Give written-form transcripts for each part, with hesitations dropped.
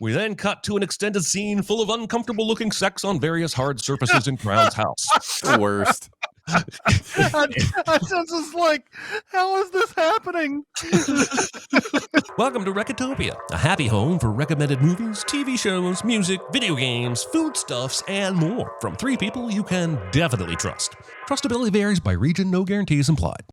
We then cut to an extended scene full of uncomfortable-looking sex on various hard surfaces in Crown's house. The worst. I was just like, how is this happening? Welcome to Recotopia, a happy home for recommended movies, TV shows, music, video games, foodstuffs, and more from three people you can definitely trust. Trustability varies by region, no guarantees implied.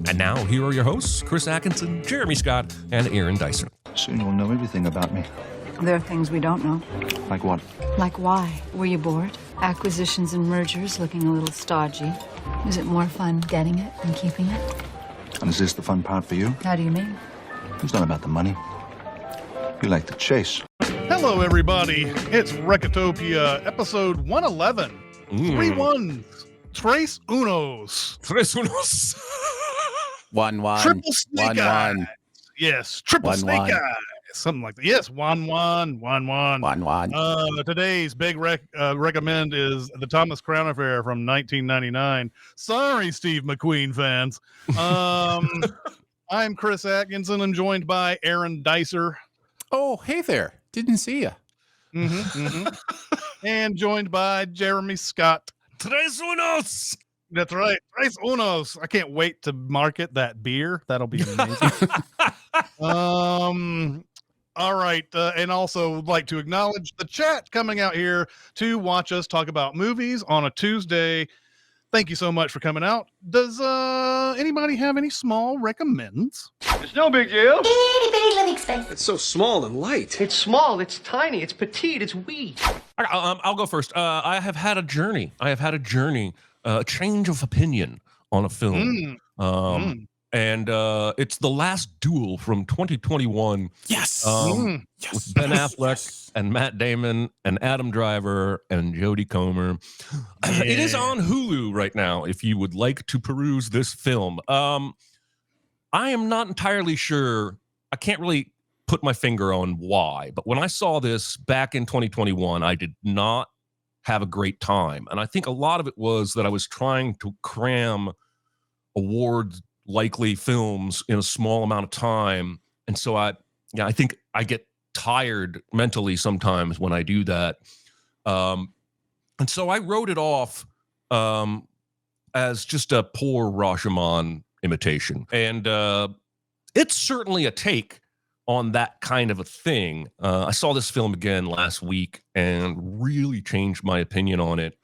And now, here are your hosts, Chris Atkinson, Jeremy Scott, and Aaron Dicer. Soon you'll know everything about me. There are things we don't know. Like what? Like why? Were you bored? Acquisitions and mergers looking a little stodgy. Is it more fun getting it than keeping it? And is this the fun part for you? How do you mean? It's not about the money. You like the chase. Hello, everybody. It's Recotopia, episode 111. 3 1s. Tres unos. Tres unos. 1-1. Triple snake 1-1. eyes. Yes, triple 1-1. snake eyes. Something like that. Yes, 1-1. 1-1. 1-1. Today's big recommend is the Thomas Crown Affair from 1999. Sorry, Steve McQueen fans. I'm Chris Atkinson. I'm joined by Aaron Dicer. Oh, hey there. Didn't see you. And joined by Jeremy Scott. Tres unos. That's right. Tres unos. I can't wait to market that beer. That'll be amazing. All right. And also would like to acknowledge the chat coming out here to watch us talk about movies on a Tuesday. Thank you so much for coming out. Does anybody have any small recommends? It's no big deal. Itty bitty living space. It's so small and light. It's small, it's tiny, it's petite, it's wee. I'll go first. I have had a journey. A change of opinion on a film. And it's The Last Duel from 2021. Yes. Yes. With Ben Affleck and Matt Damon and Adam Driver and Jodie Comer. Yeah. It is on Hulu right now if you would like to peruse this film. I am not entirely sure. I can't really put my finger on why, but when I saw this back in 2021, I did not have a great time. And I think a lot of it was that I was trying to cram award-likely films in a small amount of time. And so I think I get tired mentally sometimes when I do that. And so I wrote it off as just a poor Rashomon imitation. And it's certainly a take on that kind of a thing. I saw this film again last week and really changed my opinion on it.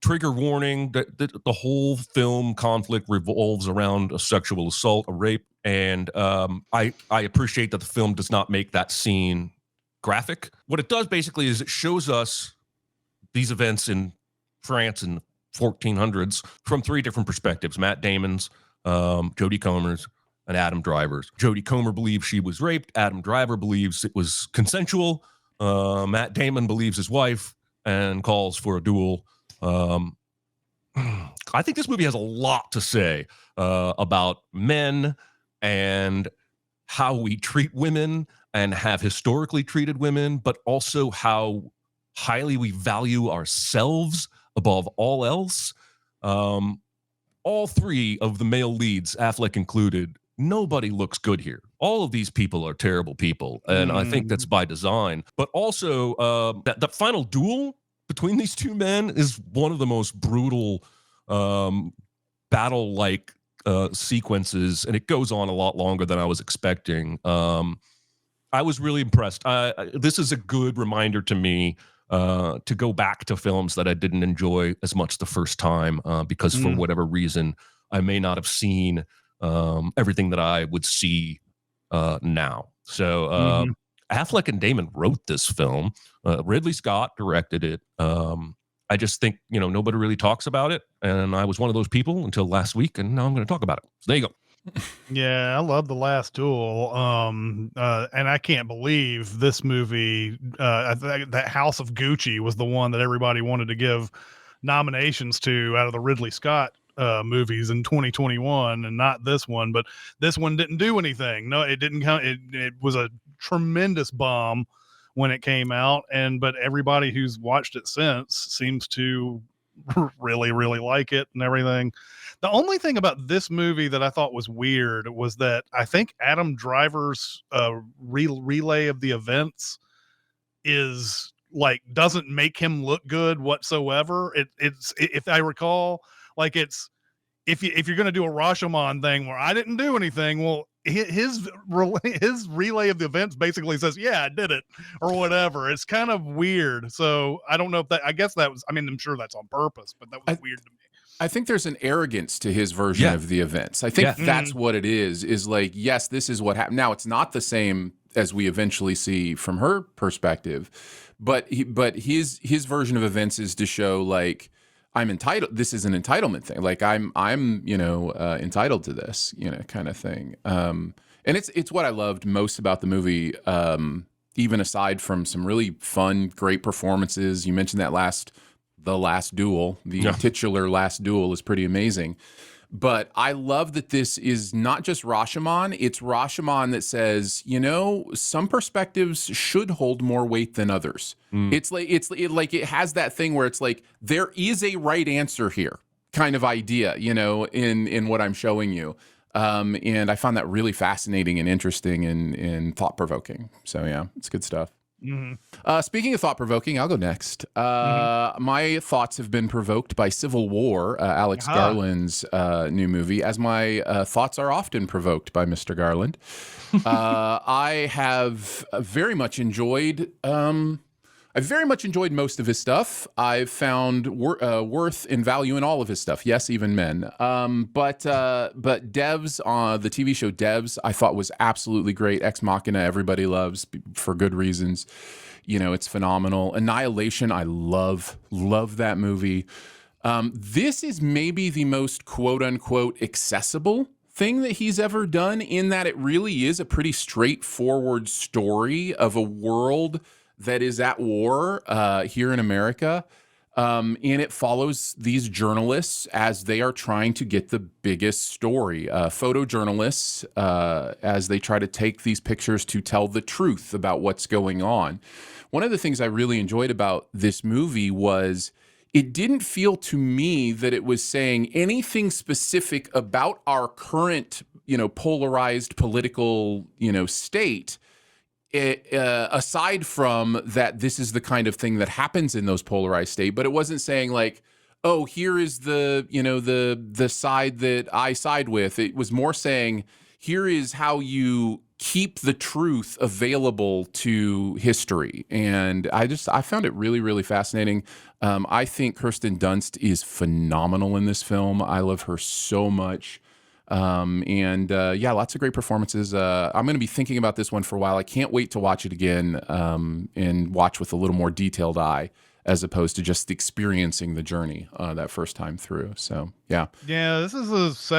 Trigger warning, the whole film conflict revolves around a sexual assault, a rape. And I appreciate that the film does not make that scene graphic. What it does basically is it shows us these events in France in the 1400s from three different perspectives. Matt Damon's, Jodie Comer's, and Adam Driver's. Jodie Comer believes she was raped. Adam Driver believes it was consensual. Matt Damon believes his wife and calls for a duel. I think this movie has a lot to say about men and how we treat women and have historically treated women, but also how highly we value ourselves above all else. All three of the male leads, Affleck included, nobody looks good here. All of these people are terrible people, and I think that's by design. But also, that final duel between these two men is one of the most brutal battle-like sequences, and it goes on a lot longer than I was expecting. I was really impressed. This is a good reminder to me to go back to films that I didn't enjoy as much the first time because for whatever reason, I may not have seen everything that I would see now. So Affleck and Damon wrote this film. Ridley Scott directed it. I just think, nobody really talks about it. And I was one of those people until last week, and now I'm going to talk about it. So there you go. Yeah, I love The Last Duel. And I can't believe this movie, that House of Gucci was the one that everybody wanted to give nominations to out of the Ridley Scott movies in 2021, and not this one. But this one didn't do anything. No, it didn't count. It was a tremendous bomb when it came out, but everybody who's watched it since seems to really, really like it and everything. The only thing about this movie that I thought was weird was that I think Adam Driver's relay of the events is like doesn't make him look good whatsoever. It's if I recall, like it's if you're going to do a Rashomon thing where I didn't do anything, well, his relay of the events basically says, yeah, I did it or whatever. It's kind of weird. So I don't know if that, I guess that was, I mean, I'm sure that's on purpose, but that was weird to me. I think there's an arrogance to his version of the events. I think that's what it is like, yes, this is what happened. Now, it's not the same as we eventually see from her perspective, but his version of events is to show like, I'm entitled. This is an entitlement thing. Like I'm entitled to this, kind of thing. And it's what I loved most about the movie. Even aside from some really fun, great performances. You mentioned that the Last Duel, the titular Last Duel is pretty amazing. But I love that this is not just Rashomon. It's Rashomon that says, some perspectives should hold more weight than others. It's like it has that thing where it's like there is a right answer here, kind of idea, in what I'm showing you. And I found that really fascinating and interesting and thought provoking. So yeah, it's good stuff. Speaking of thought-provoking, I'll go next. My thoughts have been provoked by Civil War, Alex Garland's new movie, as my thoughts are often provoked by Mr. Garland. I have very much enjoyed most of his stuff. I've found worth and value in all of his stuff. Yes, even Men. But Devs, the TV show Devs, I thought was absolutely great. Ex Machina, everybody loves for good reasons. It's phenomenal. Annihilation, I love that movie. This is maybe the most quote unquote accessible thing that he's ever done, in that it really is a pretty straightforward story of a world that is at war here in America. And it follows these journalists as they are trying to get the biggest story. Photojournalists, as they try to take these pictures to tell the truth about what's going on. One of the things I really enjoyed about this movie was it didn't feel to me that it was saying anything specific about our current, polarized political, state. Aside from that, this is the kind of thing that happens in those polarized states, but it wasn't saying like, oh, here is the side that I side with. It was more saying, here is how you keep the truth available to history. And I found it really, really fascinating. I think Kirsten Dunst is phenomenal in this film. I love her so much. Lots of great performances. I'm going to be thinking about this one for a while. I can't wait to watch it again and watch with a little more detailed eye, as opposed to just experiencing the journey that first time through. So, yeah. Yeah, this is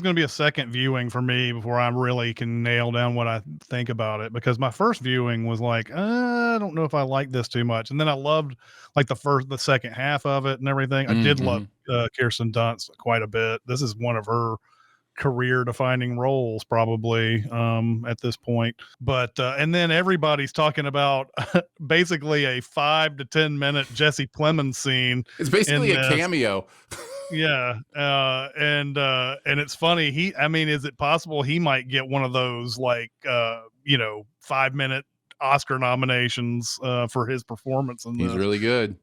going to be a second viewing for me before I really can nail down what I think about it, because my first viewing was like, I don't know if I like this too much. And then I loved like the second half of it and everything. I did love Kirsten Dunst quite a bit. This is one of her career defining roles probably at this point, but and then everybody's talking about basically a 5 to 10 minute Jesse Plemons scene. It's basically a cameo. And it's funny, is it possible he might get one of those 5-minute Oscar nominations for his performance in this? He's really good.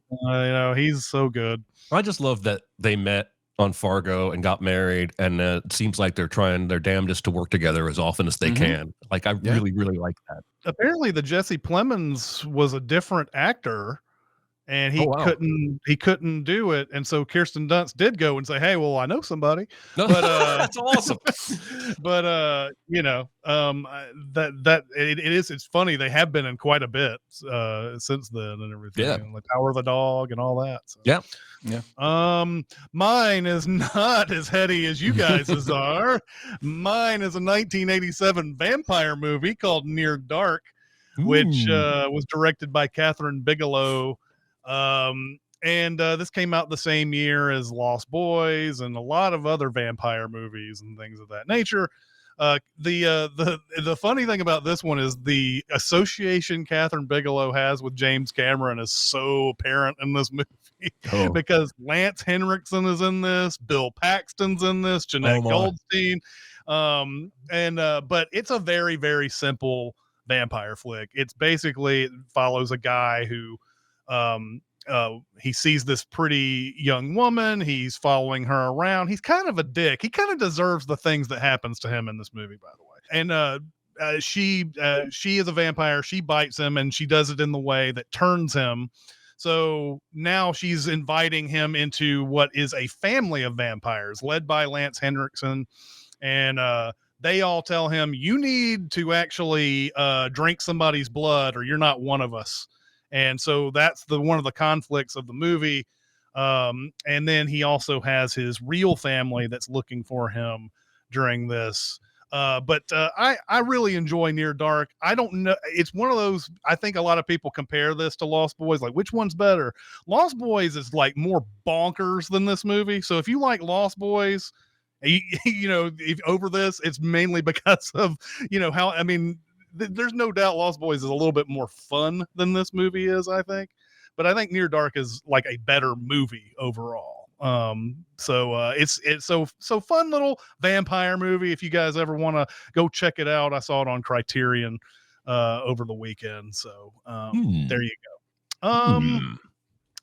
He's so good. I just love that they met on Fargo and got married, and it seems like they're trying their damnedest to work together as often as they can. Like, I really, really like that. Apparently the Jesse Plemons was a different actor, and he couldn't do it, and so Kirsten Dunst did go and say, hey, well, I know somebody. No, but that's awesome. But it's funny, they have been in quite a bit since then and everything, like Power of the Dog and all that. So. Yeah. Mine is not as heady as you guys' are. Mine is a 1987 vampire movie called Near Dark, which was directed by Catherine Bigelow. And this came out the same year as Lost Boys and a lot of other vampire movies and things of that nature. The funny thing about this one is the association Catherine Bigelow has with James Cameron is so apparent in this movie because Lance Henriksen is in this, Bill Paxton's in this, Jeanette Goldstein, but it's a very, very simple vampire flick. It's basically, it follows a guy who he sees this pretty young woman. He's following her around. He's kind of a dick. He kind of deserves the things that happens to him in this movie, by the way. And she is a vampire. She bites him, and she does it in the way that turns him. So now she's inviting him into what is a family of vampires led by Lance Henriksen. And they all tell him, you need to actually drink somebody's blood or you're not one of us. And so that's one of the conflicts of the movie. And then he also has his real family that's looking for him during this. But I really enjoy Near Dark. I don't know. It's one of those, I think a lot of people compare this to Lost Boys. Like, which one's better? Lost Boys is like more bonkers than this movie. So if you like Lost Boys, if over this, it's mainly because of, how, I mean, there's no doubt Lost Boys is a little bit more fun than this movie is, I think. But I think Near Dark is like a better movie overall. It's so fun little vampire movie. If you guys ever want to go check it out, I saw it on Criterion over the weekend. So there you go.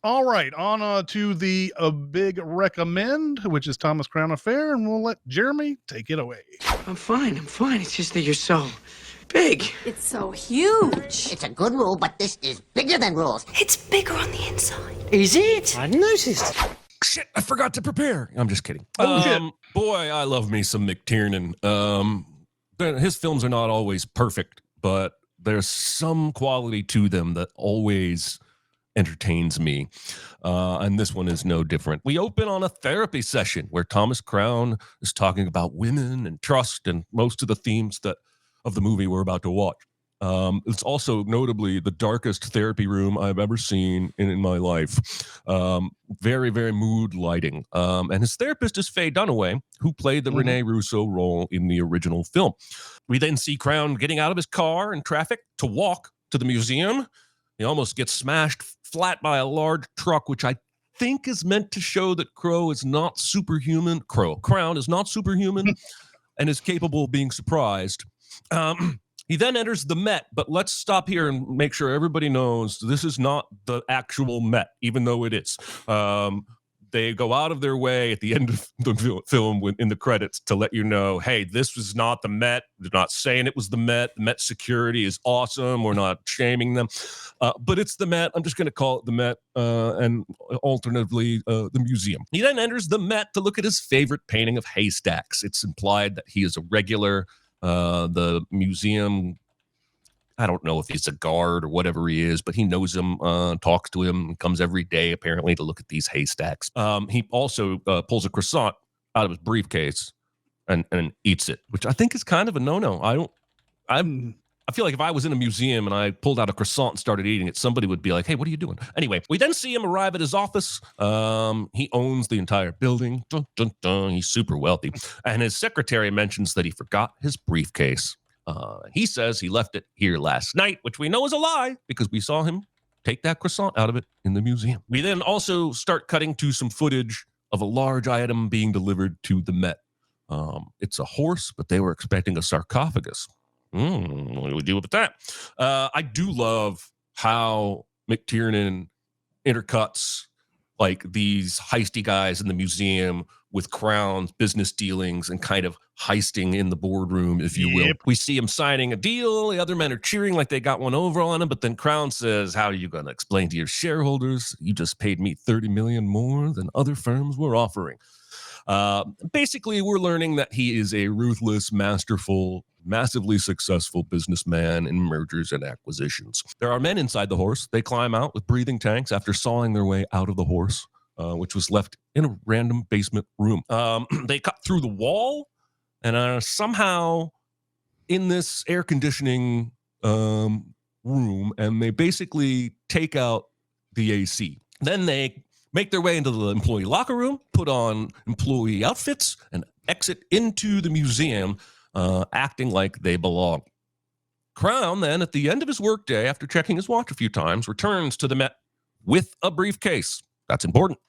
All right, on to the big recommend, which is Thomas Crown Affair, and we'll let Jeremy take it away. I'm fine. It's just that you're so big. It's so huge. It's a good rule, but this is bigger than rules. It's bigger on the inside. Is it? I noticed. Shit, I forgot to prepare. I'm just kidding. Boy, I love me some McTiernan. His films are not always perfect, but there's some quality to them that always entertains me. And this one is no different. We open on a therapy session where Thomas Crown is talking about women and trust and most of the themes of the movie we're about to watch. It's also notably the darkest therapy room I've ever seen in my life. Very, very mood lighting. And his therapist is Faye Dunaway, who played the Rene Russo role in the original film. We then see Crown getting out of his car in traffic to walk to the museum. He almost gets smashed flat by a large truck, which I think is meant to show that Crown is not superhuman and is capable of being surprised. He then enters the Met, but let's stop here and make sure everybody knows this is not the actual Met, even though it is. They go out of their way at the end of the film in the credits to let you know, hey, this was not the Met. They're not saying it was the Met. The Met security is awesome. We're not shaming them. But it's the Met. I'm just going to call it the Met and alternatively the museum. He then enters the Met to look at his favorite painting of haystacks. It's implied that he is a regular. The museum, I don't know if he's a guard or whatever he is, but he knows him, talks to him, comes every day apparently to look at these haystacks. He also pulls a croissant out of his briefcase and eats it, which I think is kind of a no-no. I feel like if I was in a museum and I pulled out a croissant and started eating it, somebody would be like, hey, what are you doing? Anyway, we then see him arrive at his office. He owns the entire building. Dun, dun, dun. He's super wealthy. And his secretary mentions that he forgot his briefcase. He says he left it here last night, which we know is a lie because we saw him take that croissant out of it in the museum. We then also start cutting to some footage of a large item being delivered to the Met. It's a horse, but they were expecting a sarcophagus. What do we do with that? I do love how McTiernan intercuts like these heisty guys in the museum with Crown's business dealings and kind of heisting in the boardroom, if you will. We see him signing a deal. The other men are cheering like they got one over on him. But then Crown says, how are you going to explain to your shareholders? You just paid me $30 million more than other firms were offering. Basically, we're learning that he is a ruthless, masterful, massively successful businessman in mergers and acquisitions. There are men inside the horse. They climb out with breathing tanks after sawing their way out of the horse, which was left in a random basement room. They cut through the wall and are somehow in this air conditioning room, and they basically take out the AC. Then they make their way into the employee locker room, put on employee outfits, and exit into the museum. acting like they belong. Crown then, at the end of his workday, after checking his watch a few times, returns to the Met with a briefcase. That's important.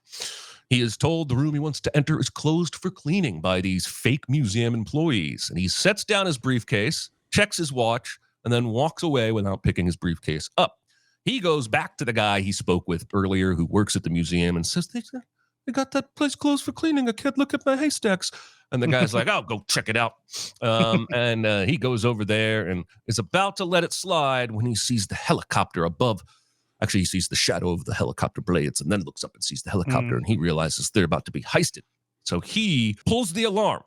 He is told the room he wants to enter is closed for cleaning by these fake museum employees. And he sets down his briefcase, checks his watch, and then walks away without picking his briefcase up. He goes back to the guy he spoke with earlier who works at the museum and says, they got that place closed for cleaning. I can't look at my haystacks. And the guy's like, "Oh, go check it out." And he goes over there and is about to let it slide when he sees the helicopter above. Actually, he sees the shadow of the helicopter blades and then looks up and sees the helicopter and he realizes they're about to be heisted. So he pulls the alarm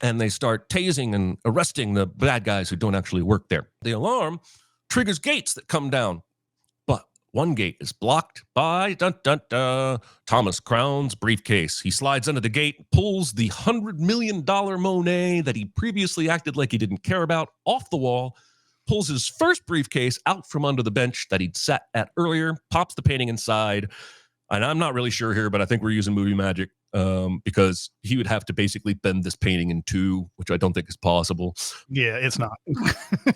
and they start tasing and arresting the bad guys who don't actually work there. The alarm triggers gates that come down. But one gate is blocked by Thomas Crown's briefcase. He slides under the gate, pulls the $100 million Monet that he previously acted like he didn't care about off the wall, pulls his first briefcase out from under the bench that he'd sat at earlier, pops the painting inside. And I'm not really sure here, but I think we're using movie magic because he would have to basically bend this painting in two, which I don't think is possible. Yeah, it's not.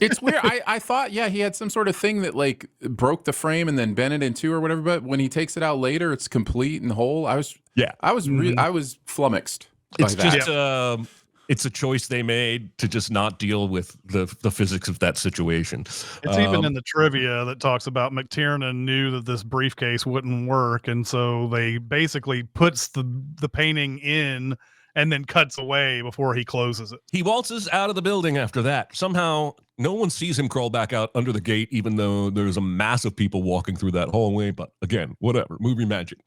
It's weird. I thought, yeah, he had some sort of thing that like broke the frame and then bent it in two or whatever. But when he takes it out later, it's complete and whole. I was flummoxed. It's just it's a choice they made to just not deal with the physics of that situation. It's even in the trivia that talks about McTiernan knew that this briefcase wouldn't work, and so they basically puts the painting in and then cuts away before he closes it. He waltzes out of the building after that. Somehow, no one sees him crawl back out under the gate, even though there's a mass of people walking through that hallway. But again, whatever, movie magic.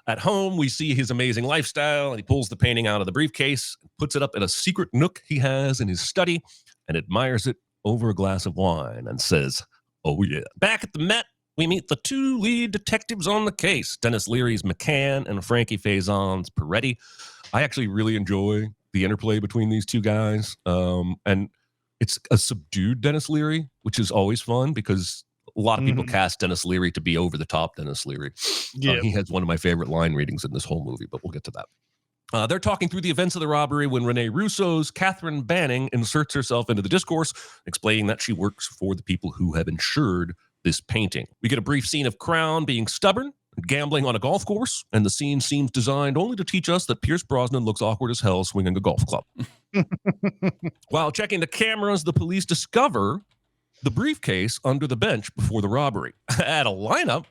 At home, we see his amazing lifestyle, and he pulls the painting out of the briefcase, puts it up in a secret nook he has in his study, and admires it over a glass of wine and says, "Oh yeah." Back at the Met, we meet the two lead detectives on the case, Dennis Leary's McCann and Frankie Faison's Peretti. I actually really enjoy the interplay between these two guys. And it's a subdued Dennis Leary, which is always fun because a lot of people cast Dennis Leary to be over the top Dennis Leary. Yeah. He has one of my favorite line readings in this whole movie, but we'll get to that. They're talking through the events of the robbery when Rene Russo's Catherine Banning inserts herself into the discourse, explaining that she works for the people who have insured this painting. We get a brief scene of Crown being stubborn, gambling on a golf course, and the scene seems designed only to teach us that Pierce Brosnan looks awkward as hell swinging a golf club. While checking the cameras, the police discover the briefcase under the bench before the robbery. At a lineup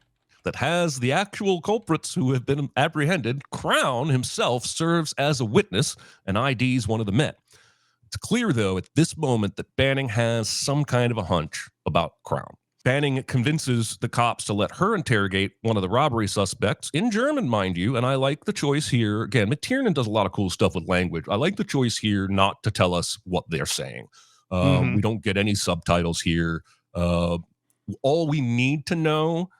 that has the actual culprits who have been apprehended, Crown himself serves as a witness and IDs one of the men. It's clear, though, at this moment that Banning has some kind of a hunch about Crown. Banning convinces the cops to let her interrogate one of the robbery suspects, in German, mind you, and I like the choice here. Again, McTiernan does a lot of cool stuff with language. I like the choice here not to tell us what they're saying. We don't get any subtitles here. All we need to know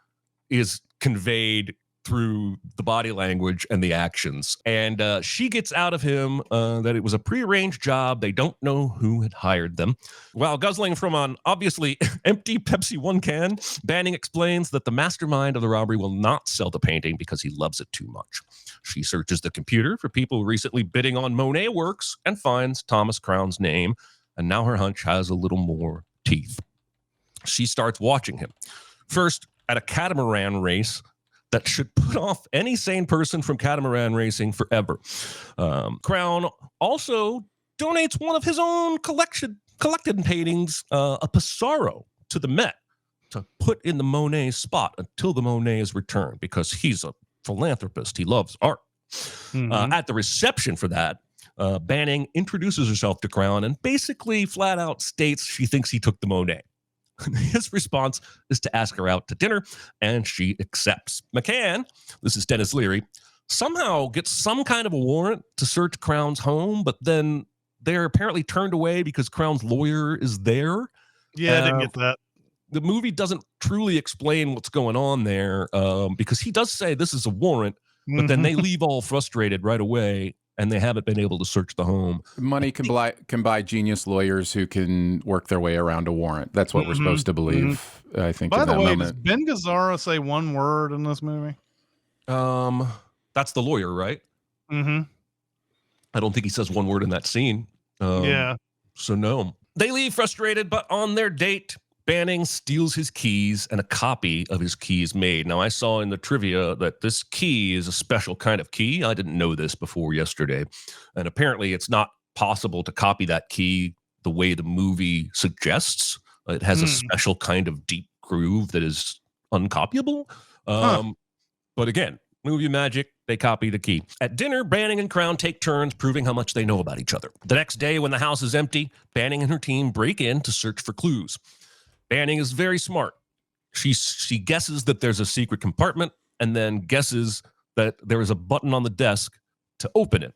is conveyed through the body language and the actions. And she gets out of him that it was a prearranged job. They don't know who had hired them. While guzzling from an obviously empty Pepsi One can, Banning explains that the mastermind of the robbery will not sell the painting because he loves it too much. She searches the computer for people recently bidding on Monet works and finds Thomas Crown's name. And now her hunch has a little more teeth. She starts watching him. First, at a catamaran race that should put off any sane person from catamaran racing forever. Crown also donates one of his own collected paintings, a Pissarro, to the Met to put in the Monet spot until the Monet is returned because he's a philanthropist. He loves art. At the reception for that, Banning introduces herself to Crown and basically flat out states she thinks he took the Monet. His response is to ask her out to dinner, and she accepts. McCann, this is Dennis Leary, somehow gets some kind of a warrant to search Crown's home, but then they're apparently turned away because Crown's lawyer is there. Yeah, I didn't get that. The movie doesn't truly explain what's going on there because he does say this is a warrant, but then they leave all frustrated right away. And they haven't been able to search the home. Money can buy genius lawyers who can work their way around a warrant. That's what we're supposed to believe, I think. By the way, does Ben Gazzara say one word in this movie? That's the lawyer, right? I don't think he says one word in that scene. Yeah. So no. They leave frustrated, but on their date, Banning steals his keys and a copy of his key is made. Now, I saw in the trivia that this key is a special kind of key. I didn't know this before yesterday. And apparently it's not possible to copy that key the way the movie suggests. It has a special kind of deep groove that is uncopyable. But again, movie magic, they copy the key. At dinner, Banning and Crown take turns proving how much they know about each other. The next day, when the house is empty, Banning and her team break in to search for clues. Banning is very smart. She guesses that there's a secret compartment and then guesses that there is a button on the desk to open it.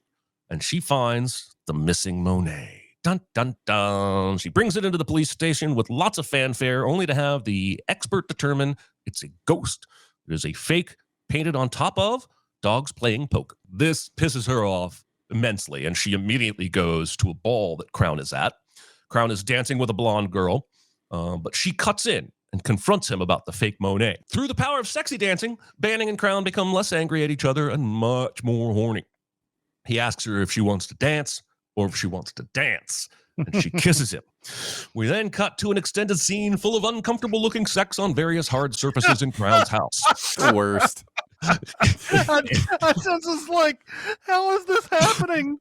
And she finds the missing Monet. Dun, dun, dun. She brings it into the police station with lots of fanfare, only to have the expert determine it's a ghost. It is a fake painted on top of dogs playing poker. This pisses her off immensely, and she immediately goes to a ball that Crown is at. Crown is dancing with a blonde girl, but she cuts in and confronts him about the fake Monet. Through the power of sexy dancing, Banning and Crown become less angry at each other and much more horny. He asks her if she wants to dance or if she wants to dance, and she kisses him. We then cut to an extended scene full of uncomfortable-looking sex on various hard surfaces in Crown's house. The worst. I just was like, how is this happening?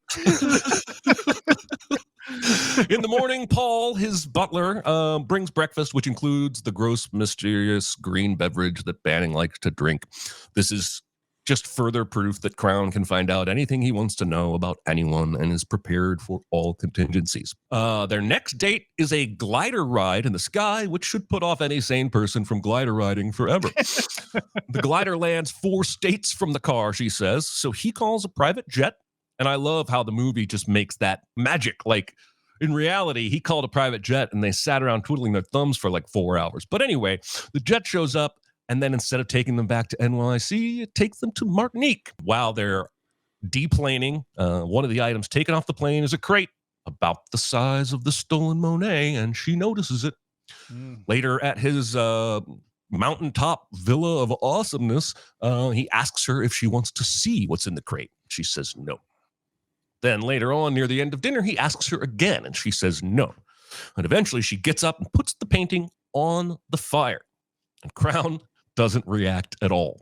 In the morning, Paul, his butler, brings breakfast, which includes the gross, mysterious green beverage that Banning likes to drink. This is just further proof that Crown can find out anything he wants to know about anyone and is prepared for all contingencies. Their next date is a glider ride in the sky, which should put off any sane person from glider riding forever. The glider lands 4 states from the car, she says, so he calls a private jet. And I love how the movie just makes that magic. Like, in reality, he called a private jet and they sat around twiddling their thumbs for like 4 hours. But anyway, the jet shows up, and then instead of taking them back to NYC, it takes them to Martinique. While they're deplaning, one of the items taken off the plane is a crate about the size of the stolen Monet, and she notices it. Later at his mountaintop villa of awesomeness, he asks her if she wants to see what's in the crate. She says no. Then later on, near the end of dinner, he asks her again, and she says no. And eventually she gets up and puts the painting on the fire. And Crown doesn't react at all.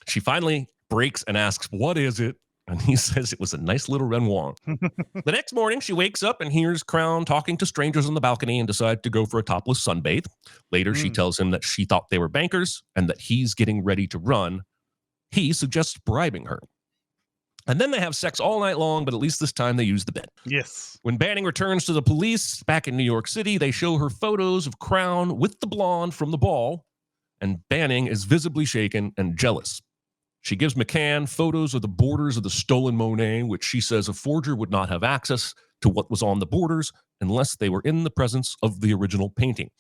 She finally breaks and asks, what is it? And he says it was a nice little Renoir. The next morning, she wakes up and hears Crown talking to strangers on the balcony and decides to go for a topless sunbathe. Later, she tells him that she thought they were bankers and that he's getting ready to run. He suggests bribing her. And then they have sex all night long, but at least this time they use the bed. Yes. When Banning returns to the police back in New York City, they show her photos of Crown with the blonde from the ball, and Banning is visibly shaken and jealous. She gives McCann photos of the borders of the stolen Monet, which she says a forger would not have access to what was on the borders unless they were in the presence of the original painting.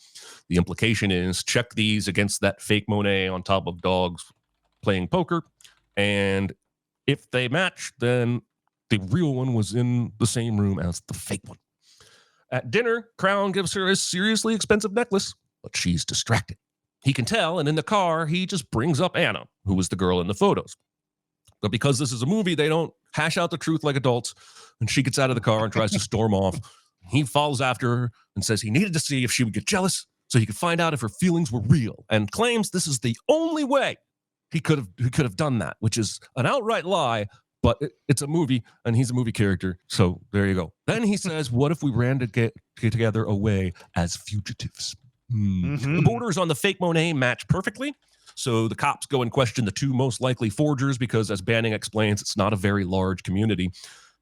The implication is check these against that fake Monet on top of dogs playing poker, and if they match, then the real one was in the same room as the fake one. At dinner, Crown gives her a seriously expensive necklace, but she's distracted. He can tell, and in the car, he just brings up Anna, who was the girl in the photos. But because this is a movie, they don't hash out the truth like adults, and she gets out of the car and tries to storm off. He follows after her and says he needed to see if she would get jealous so he could find out if her feelings were real, and claims this is the only way he could have done that, which is an outright lie, but it's a movie, and he's a movie character, so there you go. Then he says, what if we ran to get together away as fugitives? The borders on the fake Monet match perfectly, so the cops go and question the 2 most likely forgers because, as Banning explains, it's not a very large community.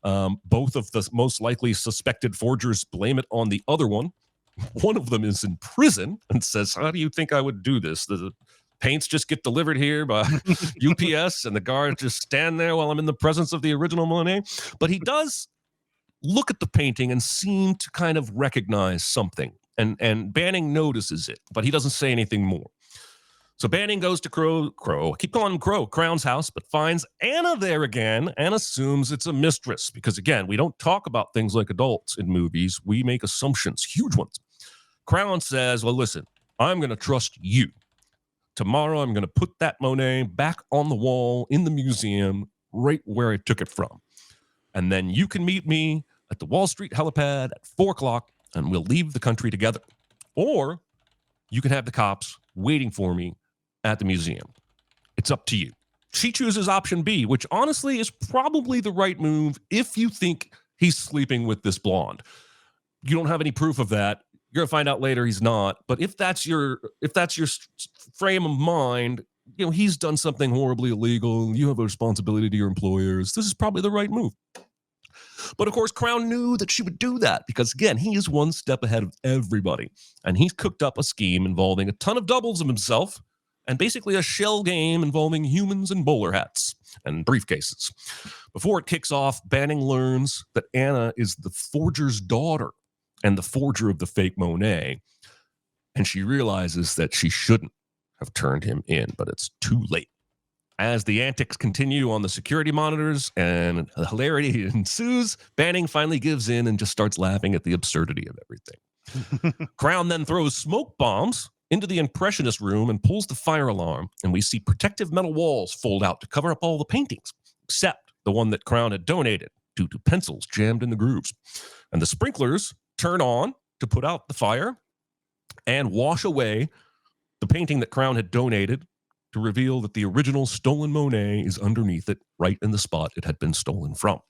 Both of the most likely suspected forgers blame it on the other one. One of them is in prison and says, how do you think I would do this? The paints just get delivered here by UPS, and the guards just stand there while I'm in the presence of the original Monet. But he does look at the painting and seem to kind of recognize something. And Banning notices it, but he doesn't say anything more. So Banning goes to Crown's house, but finds Anna there again and assumes it's a mistress. Because again, we don't talk about things like adults in movies. We make assumptions, huge ones. Crown says, well, listen, I'm going to trust you. Tomorrow, I'm going to put that Monet back on the wall in the museum right where I took it from. And then you can meet me at the Wall Street helipad at 4 o'clock, and we'll leave the country together. Or you can have the cops waiting for me at the museum. It's up to you. She chooses option B, which honestly is probably the right move if you think he's sleeping with this blonde. You don't have any proof of that. You're gonna find out later he's not. But if that's your frame of mind, you know, he's done something horribly illegal. You have a responsibility to your employers. This is probably the right move. But of course, Crown knew that she would do that because, again, he is one step ahead of everybody. And he's cooked up a scheme involving a ton of doubles of himself and basically a shell game involving humans and bowler hats and briefcases. Before it kicks off, Banning learns that Anna is the forger's daughter and the forger of the fake Monet. And she realizes that she shouldn't have turned him in, but it's too late. As the antics continue on the security monitors and hilarity ensues, Banning finally gives in and just starts laughing at the absurdity of everything. Crown then throws smoke bombs into the impressionist room and pulls the fire alarm, and we see protective metal walls fold out to cover up all the paintings, except the one that Crown had donated due to pencils jammed in the grooves. And the sprinklers turn on to put out the fire and wash away the painting that Crown had donated, to reveal that the original stolen Monet is underneath it, right in the spot it had been stolen from.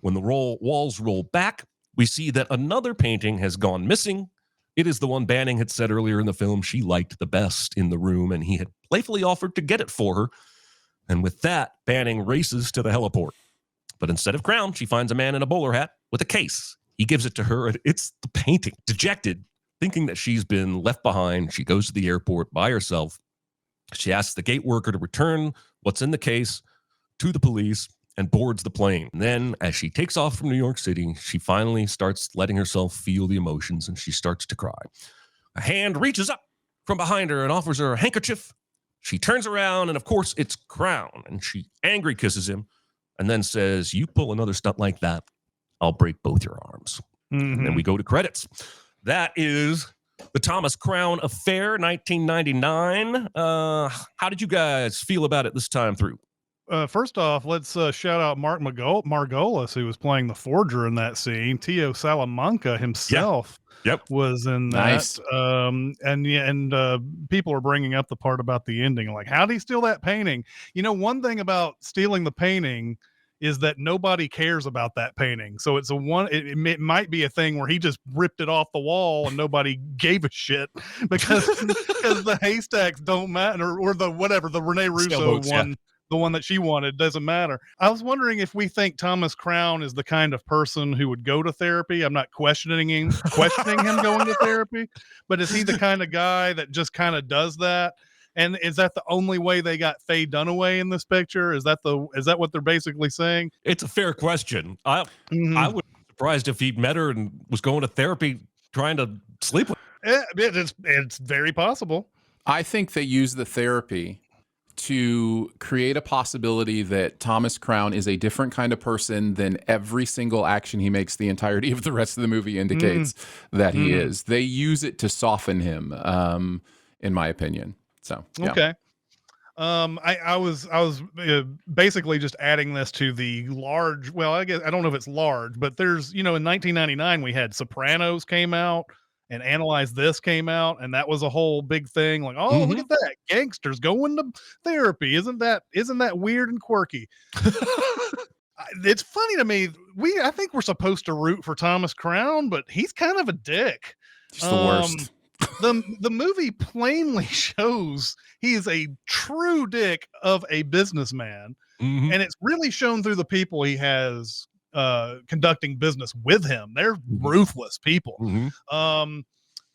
When the walls roll back, we see that another painting has gone missing. It is the one Banning had said earlier in the film she liked the best in the room, and he had playfully offered to get it for her. And with that, Banning races to the heliport. But instead of Crown, she finds a man in a bowler hat with a case. He gives it to her, and it's the painting. Dejected, thinking that she's been left behind, she goes to the airport by herself. She asks the gate worker to return what's in the case to the police and boards the plane. And then, as she takes off from New York City, she finally starts letting herself feel the emotions, and she starts to cry. A hand reaches up from behind her and offers her a handkerchief. She turns around, and of course, it's Crown, and she angry kisses him and then says, "You pull another stunt like that, I'll break both your arms." And then we go to credits. That is The Thomas Crown Affair, 1999. How did you guys feel about it this time through? First off, let's shout out Mark Margolis, who was playing the forger in that scene. Tio Salamanca himself was in that. Nice. And people are bringing up the part about the ending. Like, how did he steal that painting? You know, one thing about stealing the painting is that nobody cares about that painting. So it's it might be a thing where he just ripped it off the wall and nobody gave a shit because the haystacks don't matter, or the Rene Russo one, the one that she wanted doesn't matter. I was wondering if we think Thomas Crown is the kind of person who would go to therapy. I'm not questioning him going to therapy, but is he the kind of guy that just kind of does that? And is that the only way they got Faye Dunaway in this picture? Is that what they're basically saying? It's a fair question. I would be surprised if he'd met her and was going to therapy trying to sleep with her. It's very possible. I think they use the therapy to create a possibility that Thomas Crown is a different kind of person than every single action he makes the entirety of the rest of the movie indicates that he is. They use it to soften him, in my opinion. So yeah. Okay. I was basically just adding this to the large. Well, I guess I don't know if it's large, but there's, in 1999 we had Sopranos came out and Analyze This came out, and that was a whole big thing. Like, oh, look at that, gangsters going to therapy. Isn't that weird and quirky? It's funny to me. I think we're supposed to root for Thomas Crown, but he's kind of a dick. He's the worst. The movie plainly shows he is a true dick of a businessman, and it's really shown through the people he has conducting business with him. They're ruthless people. And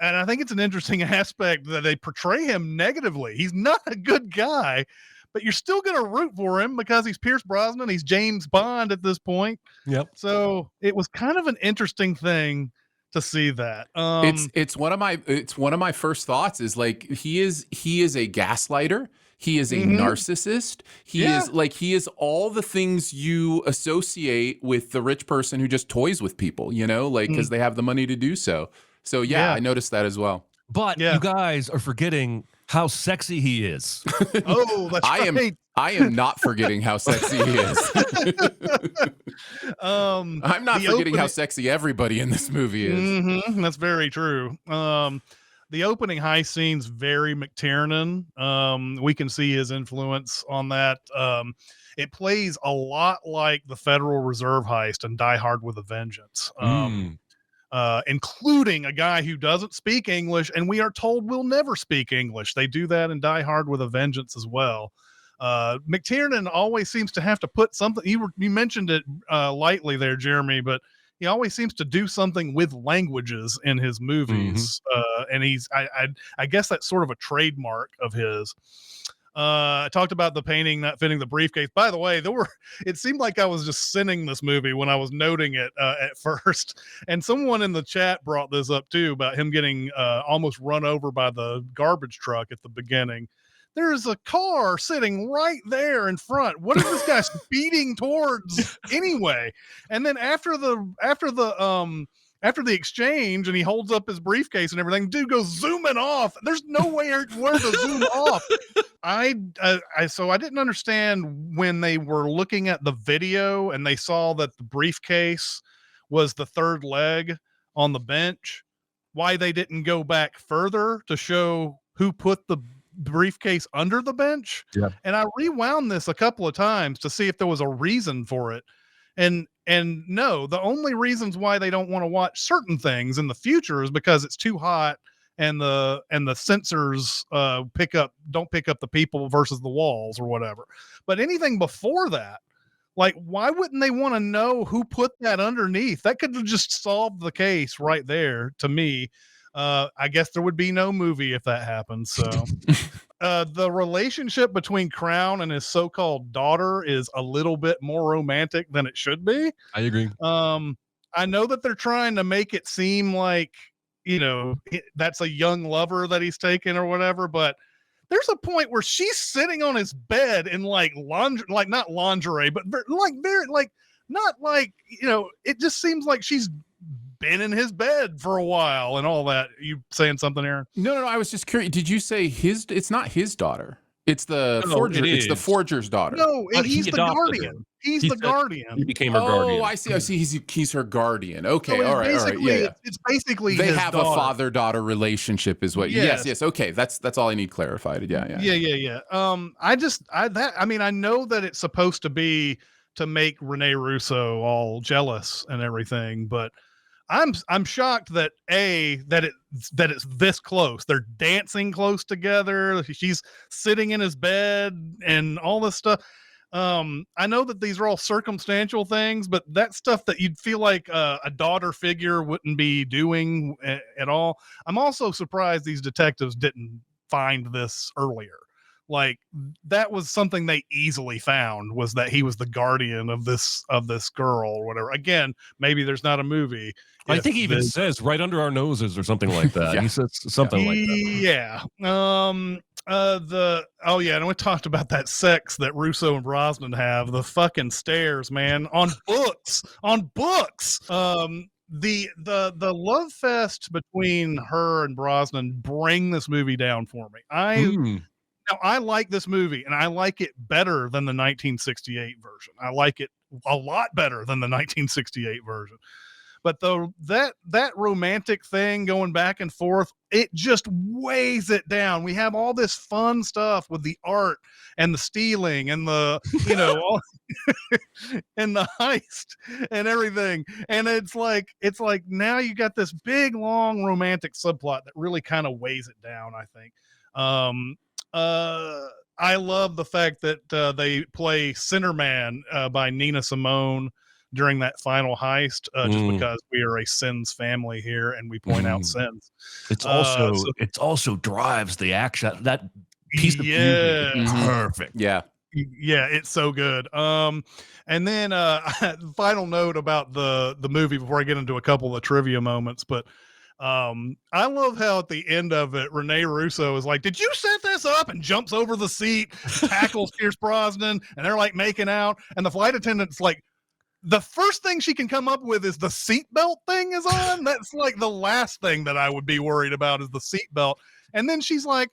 I think it's an interesting aspect that they portray him negatively. He's not a good guy, but you're still going to root for him because he's Pierce Brosnan. He's James Bond at this point. Yep. So it was kind of an interesting thing to see that. It's one of my first thoughts is like he is a gaslighter. He is a narcissist. He is all the things you associate with the rich person who just toys with people, because they have the money to do so. So I noticed that as well. But you guys are forgetting how sexy he is. Oh, that's right. I am not forgetting how sexy he is. I'm not forgetting how sexy everybody in this movie is. That's very true. The opening heist scene's very McTiernan. We can see his influence on that. It plays a lot like the Federal Reserve heist and Die Hard with a Vengeance. Including a guy who doesn't speak English, and we are told will never speak English. They do that in Die Hard with a Vengeance as well. McTiernan always seems to have to put something. You mentioned it lightly there, Jeremy, but he always seems to do something with languages in his movies, and I guess that's sort of a trademark of his. I talked about the painting not fitting the briefcase. By the way, it seemed like I was just sinning this movie when I was noting it at first. And someone in the chat brought this up too, about him getting almost run over by the garbage truck at the beginning. There's a car sitting right there in front. What is this guy speeding towards anyway? And then after the exchange, and he holds up his briefcase and everything, dude goes zooming off. There's no way where to zoom off. So I didn't understand when they were looking at the video and they saw that the briefcase was the third leg on the bench, why they didn't go back further to show who put the briefcase under the bench. Yeah. And I rewound this a couple of times to see if there was a reason for it. And no, the only reasons why they don't want to watch certain things in the future is because it's too hot and the sensors don't pick up the people versus the walls or whatever. But anything before that, like, why wouldn't they want to know who put that underneath? That could have just solved the case right there to me. I guess there would be no movie if that happened. So the relationship between Crown and his so-called daughter is a little bit more romantic than it should be. I agree. I know that they're trying to make it seem like, that's a young lover that he's taken or whatever, but there's a point where she's sitting on his bed in like not lingerie, but it just seems like she's been in his bed for a while and all that. You saying something, Aaron? No. I was just curious. Did you say it's not his daughter? It's the forger. It's the forger's daughter. No, he's the guardian. He's the guardian. He became her guardian. Oh, I see. He's her guardian. Okay, so all right. Yeah. It's basically they his have daughter. A father-daughter relationship, is what? Yes. Okay, that's all I need clarified. Yeah. I know that it's supposed to be to make Rene Russo all jealous and everything, but I'm shocked that it's this close. They're dancing close together. She's sitting in his bed and all this stuff. I know that these are all circumstantial things, but that stuff that you'd feel like a daughter figure wouldn't be doing at all. I'm also surprised these detectives didn't find this earlier. Like, that was something they easily found, was that he was the guardian of this girl or whatever. Again, maybe there's not a movie. I think he even says right under our noses or something like that. Yeah. He says something like that. Yeah. And we talked about that sex that Russo and Brosnan have, the fucking stairs, man, on books. The love fest between her and Brosnan bring this movie down for me. Now, I like this movie, and I like it better than the 1968 version. I like it a lot better than the 1968 version. But that romantic thing going back and forth, it just weighs it down. We have all this fun stuff with the art and the stealing and the, and the heist and everything. And it's like now you got this big, long romantic subplot that really kind of weighs it down, I think. I love the fact that they play Sinnerman by Nina Simone during that final heist, just because we are a sins family here and we point out sins. It also drives the action. That piece of music is perfect. Yeah, it's so good. And then final note about the movie before I get into a couple of trivia moments, but I love how at the end of it, Rene Russo is like, "Did you set this up?" and jumps over the seat, tackles Pierce Brosnan, and they're like making out. And the flight attendant's like, the first thing she can come up with is the seatbelt thing is on. That's like the last thing that I would be worried about is the seatbelt. And then she's like,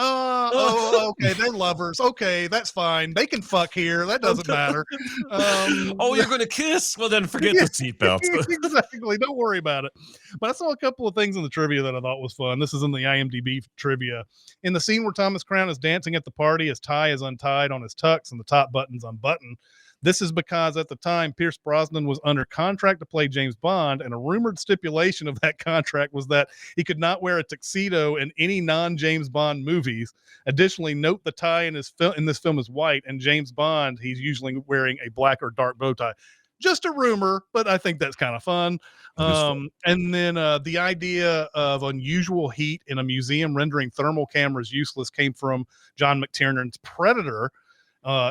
Okay, they're lovers. Okay, that's fine. They can fuck here. That doesn't matter. Oh, you're going to kiss? Well, then forget the seatbelt. Exactly. Don't worry about it. But I saw a couple of things in the trivia that I thought was fun. This is in the IMDb trivia. In the scene where Thomas Crown is dancing at the party, his tie is untied on his tux and the top button's unbuttoned. This is because at the time, Pierce Brosnan was under contract to play James Bond, and a rumored stipulation of that contract was that he could not wear a tuxedo in any non-James Bond movies. Additionally, note the tie in this film is white, and James Bond, he's usually wearing a black or dark bow tie. Just a rumor, but I think that's kind of fun. And then the idea of unusual heat in a museum rendering thermal cameras useless came from John McTiernan's Predator.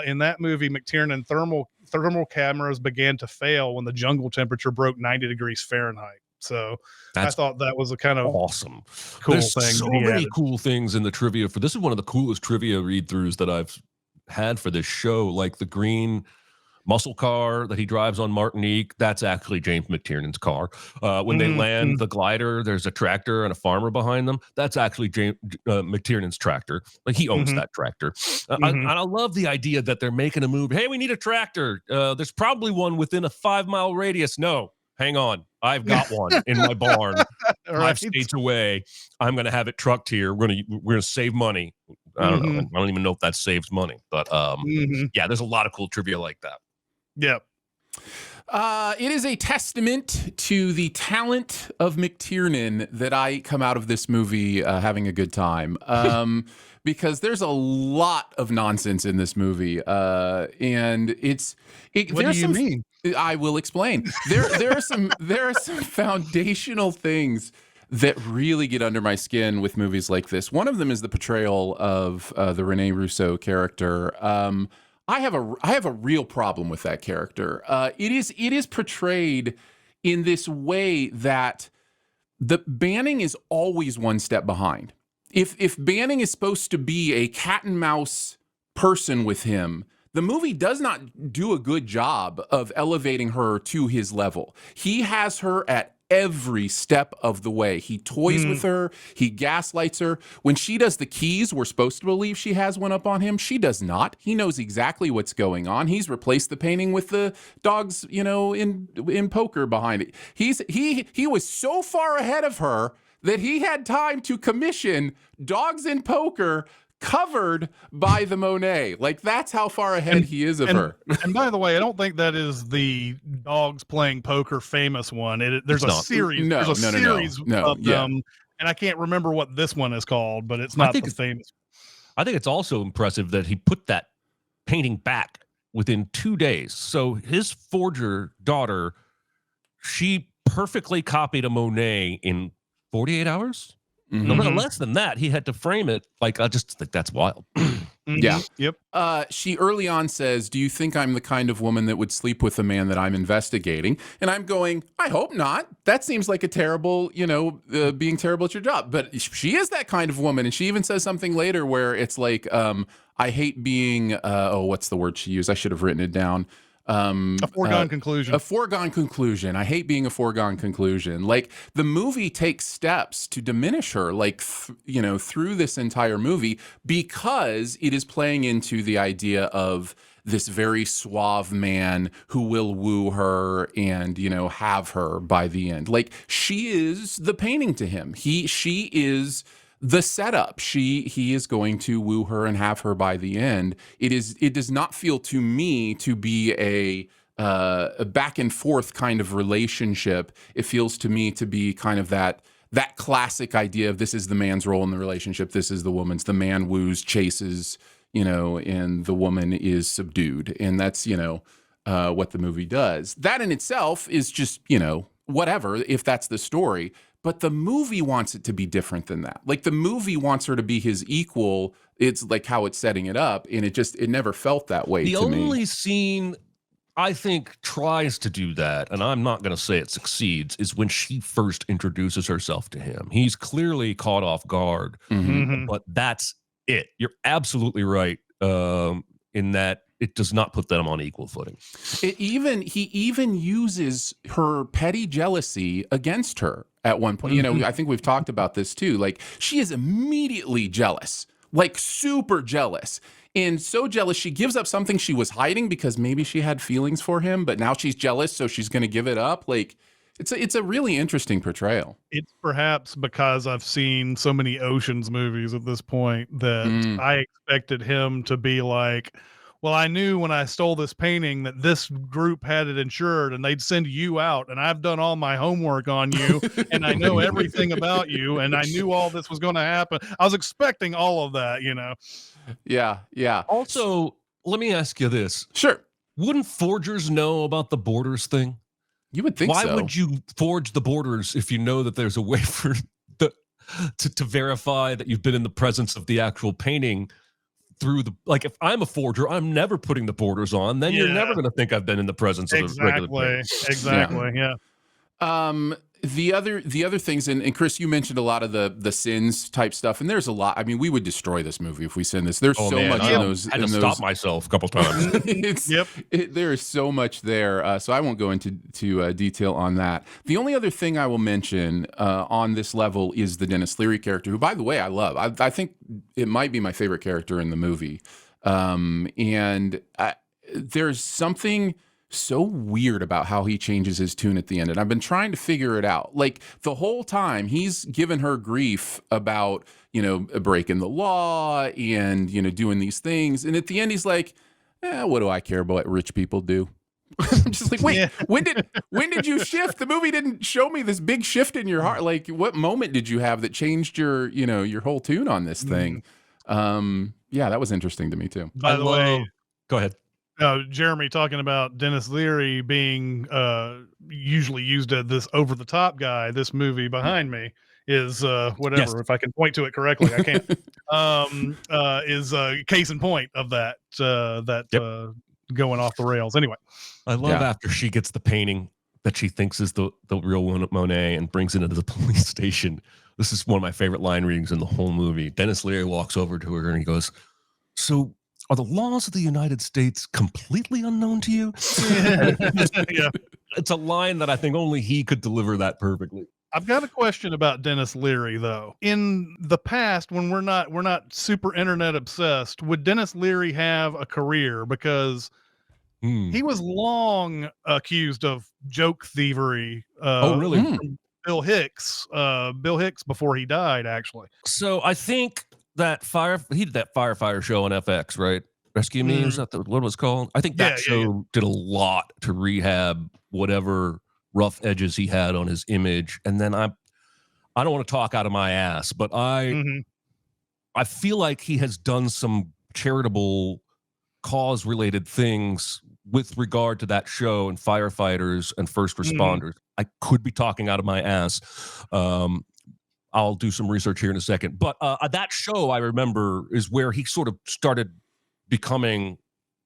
In that movie, McTiernan thermal cameras began to fail when the jungle temperature broke 90 degrees Fahrenheit. So I thought that was a kind of awesome, cool There's thing. So many cool things in the trivia for this. Is one of the coolest trivia read-throughs that I've had for this show. Like the green muscle car that he drives on Martinique, that's actually James McTiernan's car. When they land the glider, there's a tractor and a farmer behind them. That's actually James McTiernan's tractor. Like he owns that tractor. And I love the idea that they're making a movie. Hey, we need a tractor. There's probably one within a 5-mile radius. No, hang on. I've got one in my barn. 5 states away. I'm going to have it trucked here. We're going to save money. I don't know. I don't even know if that saves money, but yeah, there's a lot of cool trivia like that. Yep. It is a testament to the talent of McTiernan that I come out of this movie having a good time. Because there's a lot of nonsense in this movie. And what do you mean? I will explain. There are some foundational things that really get under my skin with movies like this. One of them is the portrayal of the Rene Russo character. I have a real problem with that character. It is portrayed in this way that the Banning is always one step behind. If Banning is supposed to be a cat and mouse person with him, the movie does not do a good job of elevating her to his level. He has her at every step of the way. He toys with her. He gaslights her. When she does the keys, we're supposed to believe she has one up on him. She does not. He knows exactly what's going on. He's replaced the painting with the dogs, in poker behind it. He was so far ahead of her that he had time to commission dogs in poker covered by the Monet. Like, that's how far ahead he is of her. And by the way, I don't think that is the dogs playing poker famous one. There's a series. No, there's a series of them, and I can't remember what this one is called, but it's not the famous. I think it's also impressive that he put that painting back within 2 days. So his forger daughter, she perfectly copied a Monet in 48 hours. No, less than that. He had to frame it. Like, I just think that's wild. Yeah. Yep. She early on says, "Do you think I'm the kind of woman that would sleep with a man that I'm investigating?" And I'm going, I hope not. That seems like a terrible, being terrible at your job. But she is that kind of woman. And she even says something later where it's like, I hate being, what's the word she used? I should have written it down. A foregone conclusion. A foregone conclusion. I hate being a foregone conclusion. Like, the movie takes steps to diminish her, like, through this entire movie, because it is playing into the idea of this very suave man who will woo her and, have her by the end. Like, she is the painting to him. She is the setup. He is going to woo her and have her by the end. It does not feel to me to be a back and forth kind of relationship. It feels to me to be kind of that classic idea of this is the man's role in the relationship. This is the woman's. The man woos, chases, and the woman is subdued. And that's, what the movie does. That in itself is just, whatever, if that's the story. But the movie wants it to be different than that. Like, the movie wants her to be his equal. It's like how it's setting it up. And it never felt that way to me. The only scene I think tries to do that, and I'm not going to say it succeeds, is when she first introduces herself to him. He's clearly caught off guard, but that's it. You're absolutely right in that it does not put them on equal footing. He even uses her petty jealousy against her at one point. I think we've talked about this too. Like, she is immediately jealous like super jealous. And so jealous, she gives up something she was hiding because maybe she had feelings for him, but now she's jealous, so she's going to give it up. Like, it's a really interesting portrayal. It's perhaps because I've seen so many Oceans movies at this point that I expected him to be like, well, I knew when I stole this painting that this group had it insured and they'd send you out, and I've done all my homework on you and I know everything about you and I knew all this was going to happen. I was expecting all of that, you know? Yeah. Also, let me ask you this. Sure. Wouldn't forgers know about the borders thing? You would think so. Why would you forge the borders if you know that there's a way for to verify that you've been in the presence of the actual painting through the, like, if I'm a forger, I'm never putting the borders on, then you're never going to think I've been in the presence of the regular painting. Exactly. Yeah. The other things, and Chris, you mentioned a lot of the sins type stuff, and there's a lot. I mean, we would destroy this movie if we sin this. There's much in those. I had to stop myself a couple times. There is so much there, so I won't go into detail on that. The only other thing I will mention on this level is the Dennis Leary character, who, by the way, I love. I think it might be my favorite character in the movie, and there's something so weird about how he changes his tune at the end, and I've been trying to figure it out. Like, the whole time he's given her grief about, breaking the law and, doing these things, and at the end he's like, what do I care about what rich people do? I'm just like, wait, when did you shift? The movie didn't show me this big shift in your heart. Like, what moment did you have that changed your whole tune on this thing? That was interesting to me too. By the way, go ahead. Jeremy, talking about Dennis Leary being usually used as this over-the-top guy, this movie behind me is whatever. Yes. If I can point to it correctly, I can't. Is case in point of that going off the rails. Anyway, I love after she gets the painting that she thinks is the real one, Monet, and brings it into the police station. This is one of my favorite line readings in the whole movie. Dennis Leary walks over to her and he goes, "So, are the laws of the United States completely unknown to you?" It's a line that I think only he could deliver that perfectly. I've got a question about Dennis Leary, though. In the past, when we're not super internet obsessed, would Dennis Leary have a career? Because he was long accused of joke thievery. Oh, really? From Bill Hicks before he died, actually. So I think that he did that firefighter show on FX, right? Rescue Me, is that what it was called? I think that show did a lot to rehab whatever rough edges he had on his image. And then I don't want to talk out of my ass, but I feel like he has done some charitable cause related things with regard to that show and firefighters and first responders. I could be talking out of my ass. I'll do some research here in a second. But that show, I remember, is where he sort of started becoming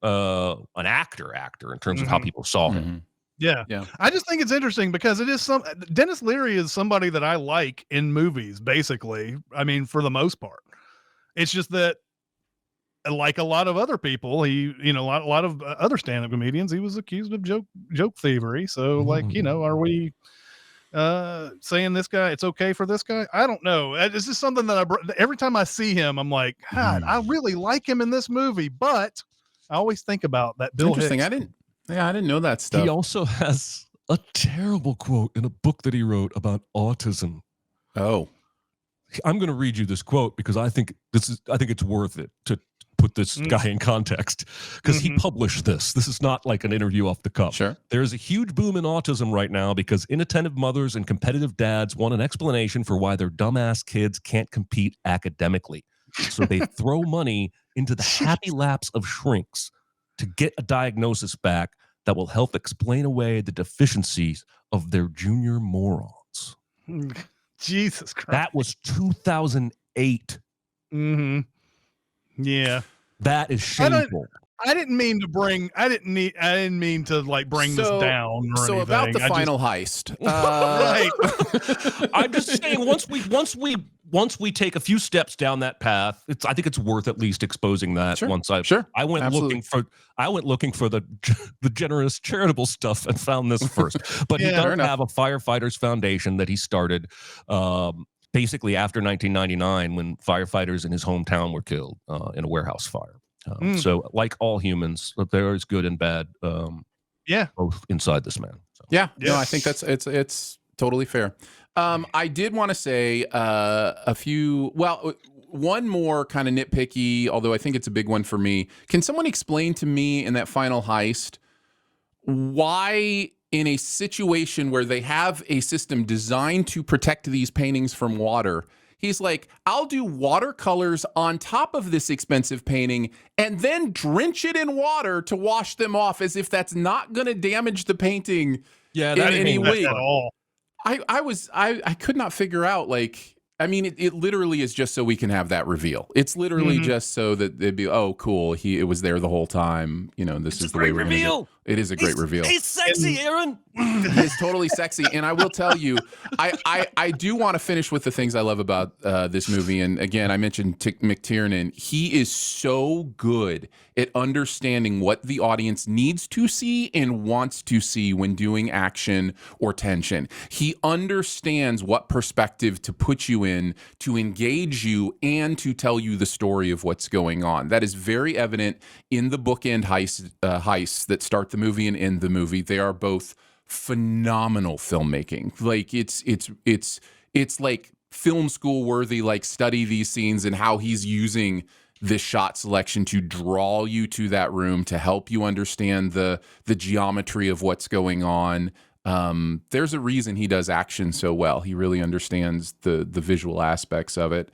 an actor in terms of how people saw him. Yeah. I just think it's interesting because it is Dennis Leary is somebody that I like in movies, basically. I mean, for the most part. It's just that, like a lot of other people, he, a lot of other stand-up comedians, he was accused of joke thievery. So, are we saying this guy, it's okay for this guy? I don't know. It's just something that every time I see him, I'm like, God, I really like him in this movie, but I always think about that Bill Hicks. Interesting. I didn't know that stuff. He also has a terrible quote in a book that he wrote about autism. Oh, I'm going to read you this quote because I think it's worth it to put this guy in context, because he published this. This is not like an interview off the cuff. Sure. There's a huge boom in autism right now because inattentive mothers and competitive dads want an explanation for why their dumbass kids can't compete academically. So they throw money into the happy laps of shrinks to get a diagnosis back that will help explain away the deficiencies of their junior morons. Jesus Christ. That was 2008. Yeah. That is shameful. I didn't mean to bring this down or anything. About the final heist. Right. I'm just saying once we take a few steps down that path, I think it's worth at least exposing that. Sure. I went looking for the generous charitable stuff and found this first. But he does have a firefighters foundation that he started. basically after 1999 when firefighters in his hometown were killed in a warehouse fire. So like all humans, there is good and bad both inside this man. So. Yeah, no, I think it's totally fair. I did want to say one more kind of nitpicky, although I think it's a big one for me. Can someone explain to me in that final heist why in a situation where they have a system designed to protect these paintings from water, he's like, I'll do watercolors on top of this expensive painting and then drench it in water to wash them off, as if that's not going to damage the painting in any way. At all. I could not figure out, like, I mean, it literally is just so we can have that reveal. It's literally just so that they'd be, oh, cool, it was there the whole time. You know, this is the way we're going to do it. It is a great reveal. He's sexy, Aaron. He is totally sexy. And I will tell you, I do want to finish with the things I love about this movie. And again, I mentioned McTiernan. He is so good at understanding what the audience needs to see and wants to see when doing action or tension. He understands what perspective to put you in to engage you and to tell you the story of what's going on. That is very evident in the bookend heists that start the movie and end the movie. They are both phenomenal filmmaking. Like it's like film school worthy, like study these scenes and how he's using this shot selection to draw you to that room, to help you understand the geometry of what's going on. There's a reason he does action so well. He really understands the visual aspects of it.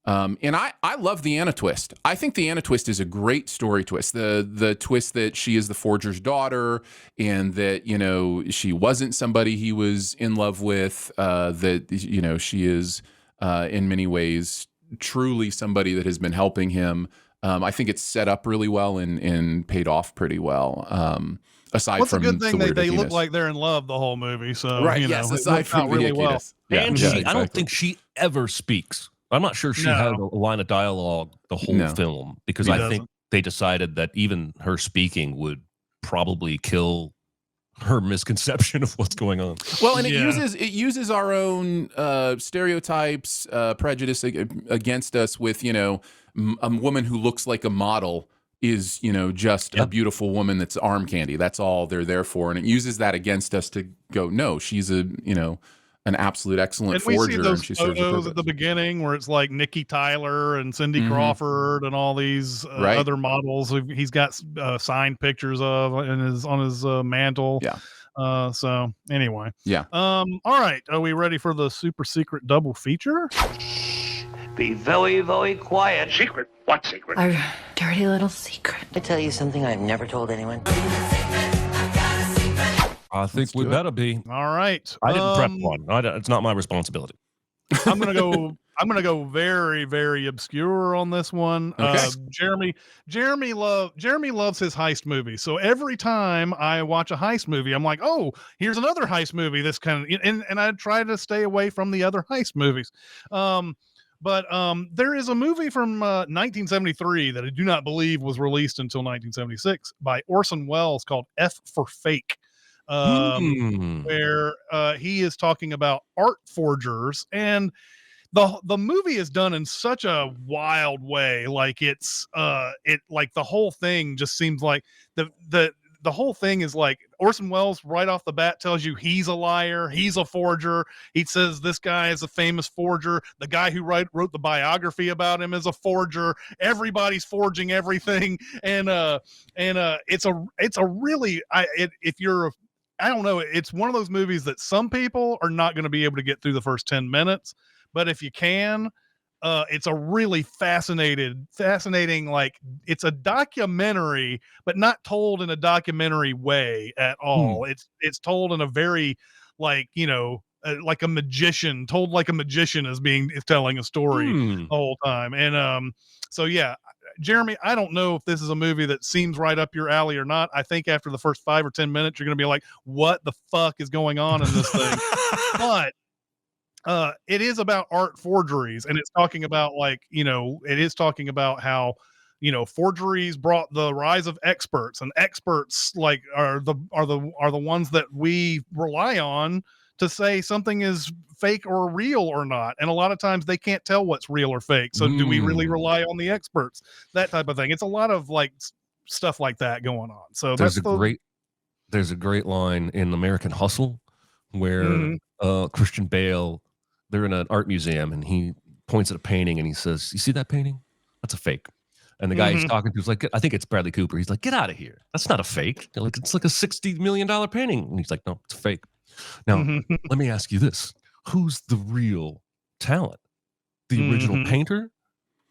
And I love the Anna twist. I think the Anna twist is a great story twist. The twist that she is the forger's daughter and that, you know, she wasn't somebody he was in love with, that, you know, she is in many ways truly somebody that has been helping him. I think it's set up really well and paid off pretty well. Aside from a good thing the they weirdickiness. look like they're in love the whole movie. So right, you yes, know, aside from really well. ridiculous. Yeah, And yeah, I exactly. don't think she ever speaks. I'm not sure she had a line of dialogue the whole film, because I think they decided that even her speaking would probably kill her misconception of what's going on. Well, and it uses our own stereotypes, prejudice against us with, you know, a woman who looks like a model is, you know, just a beautiful woman that's arm candy. That's all they're there for. And it uses that against us to go, no, she's a, you know, an absolute excellent forger. We see those and she serves a photos purpose. at the beginning where it's like Nikki Tyler and Cindy Crawford and all these other models he's got signed pictures of on his mantle. Yeah. So anyway. Yeah. All right. Are we ready for the super secret double feature? Be very, very quiet. Secret? What secret? Our dirty little secret. I tell you something I've never told anyone. I think we better be. All right. I didn't prep one. It's not my responsibility. I'm gonna go very, very obscure on this one. Okay. Jeremy loves his heist movies. So every time I watch a heist movie, I'm like, oh, here's another heist movie. This kind of, and I try to stay away from the other heist movies. But there is a movie from 1973 that I do not believe was released until 1976 by Orson Welles called F for Fake. Where he is talking about art forgers, and the movie is done in such a wild way. Like like the whole thing just seems like the whole thing is like Orson Welles right off the bat tells you he's a liar, he's a forger. He says this guy is a famous forger. The guy who wrote the biography about him is a forger. Everybody's forging everything, and it's a really if you're I don't know. It's one of those movies that some people are not going to be able to get through the first 10 minutes, but if you can, it's a really fascinating, like it's a documentary, but not told in a documentary way at all. It's told in a very like, you know, like a magician, told like a magician is telling a story the whole time. And so yeah, Jeremy, I don't know if this is a movie that seems right up your alley or not. I think after the first 5 or 10 minutes, you're going to be like, what the fuck is going on in this thing? But it is about art forgeries, and it's talking about like, you know, it is talking about how, you know, forgeries brought the rise of experts, and experts like are the ones that we rely on to say something is fake or real or not. And a lot of times they can't tell what's real or fake. So do we really rely on the experts? That type of thing. It's a lot of like stuff like that going on. So there's a great line in American Hustle where Christian Bale, they're in an art museum and he points at a painting and he says, "You see that painting? That's a fake." And the guy he's talking to is like, I think it's Bradley Cooper. He's like, "Get out of here. That's not a fake. They're like, it's like a $60 million painting." And he's like, "No, it's fake." Now, let me ask you this. Who's the real talent? The original painter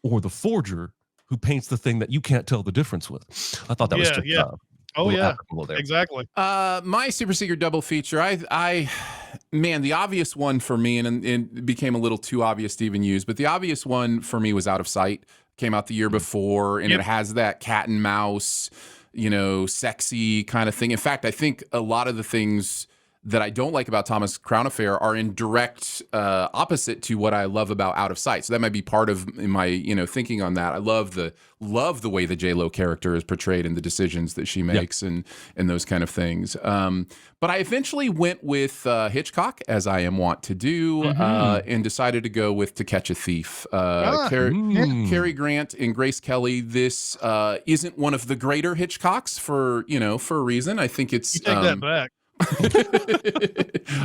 or the forger who paints the thing that you can't tell the difference with? I thought that was just there. Exactly. My super secret double feature, man, the obvious one for me, and it became a little too obvious to even use, but the obvious one for me was Out of Sight. Came out the year before, and it has that cat and mouse, sexy kind of thing. In fact, I think a lot of the things that I don't like about Thomas Crown Affair are in direct opposite to what I love about Out of Sight. So that might be part of my thinking on that. I love the way the J-Lo character is portrayed and the decisions that she makes and those kind of things. But I eventually went with Hitchcock, as I am wont to do, and decided to go with To Catch a Thief. Cary Grant and Grace Kelly. This isn't one of the greater Hitchcocks for a reason. I think it's you take that back.